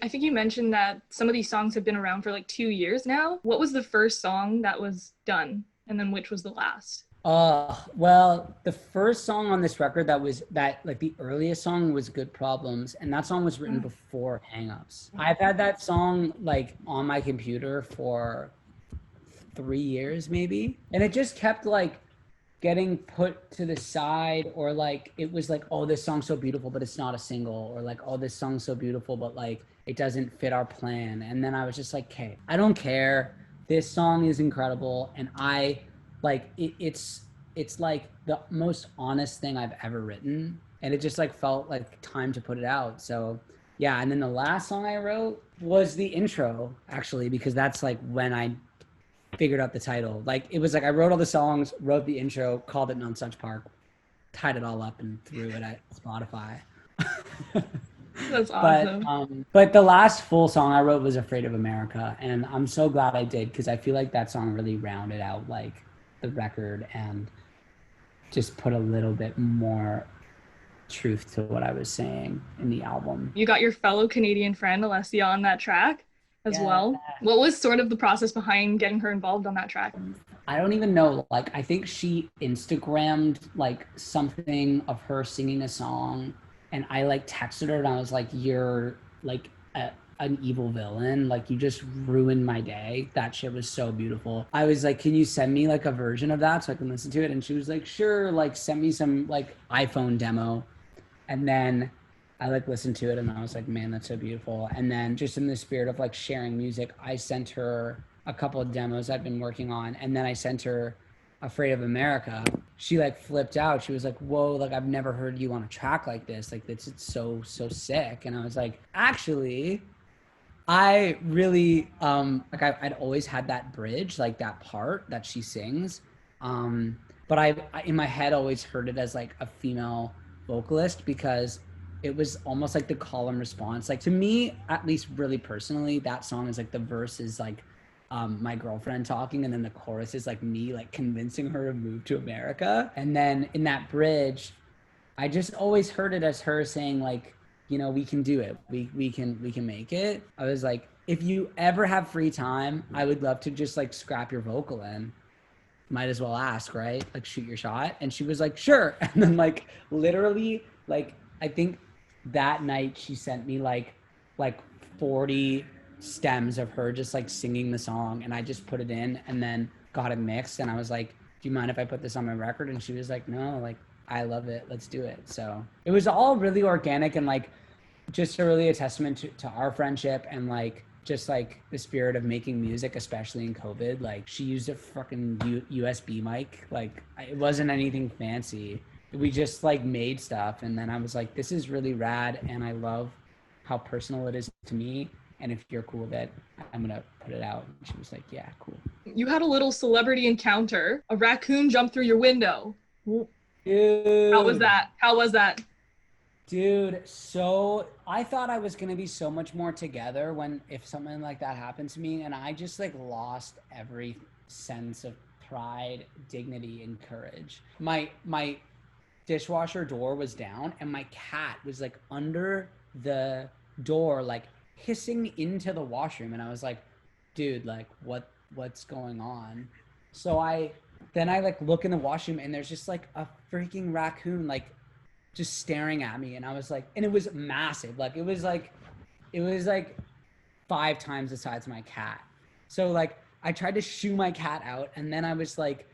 I think you mentioned that some of these songs have been around for like 2 years now. What was the first song that was done? And then which was the last? Well, the first song on this record that like the earliest song was Good Problems, and that song was written Mm. before Hang-Ups. I've had that song like on my computer for 3 years maybe, and it just kept like getting put to the side, or like it was like, oh, this song's so beautiful but it's not a single, or like, oh, this song's so beautiful but like it doesn't fit our plan. And then I was just like, okay, I don't care, this song is incredible, and I like it's like the most honest thing I've ever written, and it just like felt like time to put it out. So yeah. And then the last song I wrote was the intro, actually, because that's like when I figured out the title. Like it was like I wrote all the songs, wrote the intro, called it Nonsuch Park, tied it all up, and threw it at Spotify. That's but awesome. but the last full song I wrote was Afraid of America, and I'm so glad I did, because I feel like that song really rounded out like the record and just put a little bit more truth to what I was saying in the album. You got your fellow Canadian friend Alessia on that track as Yeah. well. What was sort of the process behind getting her involved on that track? I don't even know. Like, I think she Instagrammed like something of her singing a song, and I like texted her and I was like, "You're like an evil villain. Like, you just ruined my day. That shit was so beautiful." I was like, "Can you send me like a version of that so I can listen to it?" And she was like, "Sure." Like, send me some like iPhone demo. And then I like listened to it and I was like, man, that's so beautiful. And then just in the spirit of like sharing music, I sent her a couple of demos I've been working on. And then I sent her Afraid of America. She like flipped out. She was like, whoa, like I've never heard you on a track like this. Like it's so sick. And I was like, actually, I really like I'd always had that bridge, like that part that she sings. But I in my head always heard it as like a female vocalist, because it was almost like the call and response. Like to me, at least really personally, that song is like the verse is like my girlfriend talking, and then the chorus is like me like convincing her to move to America. And then in that bridge, I just always heard it as her saying like, you know, we can do it. We can make it. I was like, if you ever have free time, I would love to just like scrap your vocal in. Might as well ask, right? Like shoot your shot. And she was like, sure. And then like literally, like I think that night she sent me like 40 stems of her just like singing the song, and I just put it in and then got it mixed, and I was like, do you mind if I put this on my record? And she was like, no, like I love it, let's do it. So it was all really organic, and like just really a testament to our friendship, and like just like the spirit of making music, especially in COVID. Like she used a fucking USB mic. Like it wasn't anything fancy. We just like made stuff, and then I was like, this is really rad, and I love how personal it is to me. And if you're cool with it, I'm gonna put it out. And she was like, yeah, cool. You had a little celebrity encounter. A raccoon jumped through your window. How was Dude, that? How was that? Dude, so I thought I was gonna be so much more together when if something like that happened to me, and I just like lost every sense of pride, dignity, and courage. My dishwasher door was down, and my cat was like under the door, like hissing into the washroom, and I was like, dude, like what's going on? So I like look in the washroom, and there's just like a freaking raccoon like just staring at me, and I was like, and it was massive, like it was like 5 times the size of my cat. So like I tried to shoo my cat out, and then I was like,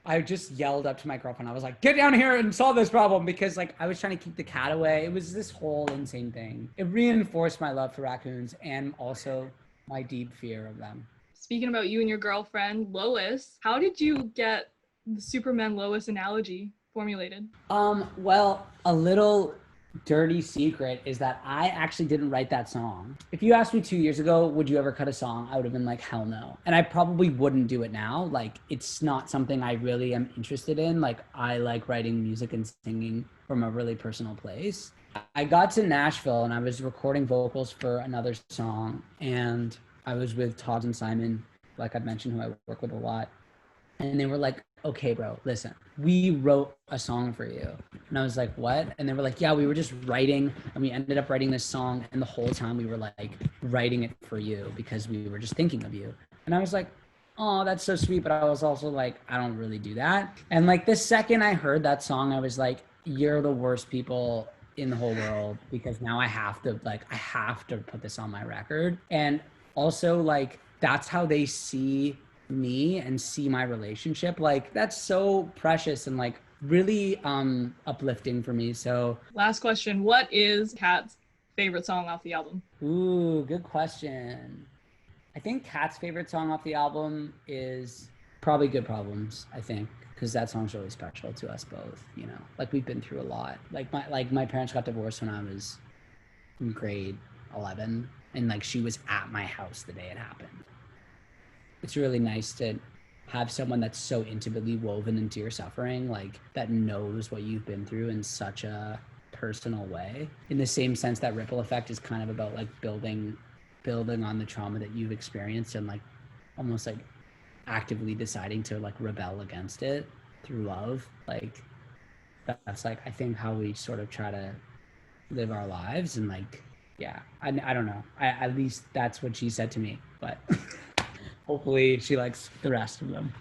I just yelled up to my girlfriend, I was like, get down here and solve this problem, because like I was trying to keep the cat away. It was this whole insane thing. It reinforced my love for raccoons and also my deep fear of them. Speaking about you and your girlfriend, Lois, how did you get the Superman Lois analogy formulated? Well, a little dirty secret is that I actually didn't write that song. If you asked me 2 years ago, would you ever cut a song? I would have been like, hell no. And I probably wouldn't do it now. Like, it's not something I really am interested in. Like, I like writing music and singing from a really personal place. I got to Nashville and I was recording vocals for another song. And I was with Todd and Simon, like I mentioned, who I work with a lot. And they were like, okay, bro, listen, we wrote a song for you. And I was like, what? And they were like, yeah, we were just writing, and we ended up writing this song. And the whole time we were like writing it for you because we were just thinking of you. And I was like, oh, that's so sweet. But I was also like, I don't really do that. And like the second I heard that song, I was like, you're the worst people in the whole world, because now I have to put this on my record. And also, like, that's how they see me and see my relationship. Like, that's so precious and like really uplifting for me. So Last question. What is Kat's favorite song off the album? ooh, good question. I think Kat's favorite song off the album is probably Good Problems, I think, because that song's really special to us both, you know. Like, we've been through a lot. Like my parents got divorced when I was in grade 11, and like she was at my house the day it happened. It's really nice to have someone that's so intimately woven into your suffering, like that knows what you've been through in such a personal way. In the same sense that Ripple Effect is kind of about like building on the trauma that you've experienced, and like almost like actively deciding to like rebel against it through love. Like, that's like, I think, how we sort of try to live our lives. And like, yeah, I don't know, at least that's what she said to me, but hopefully she likes the rest of them.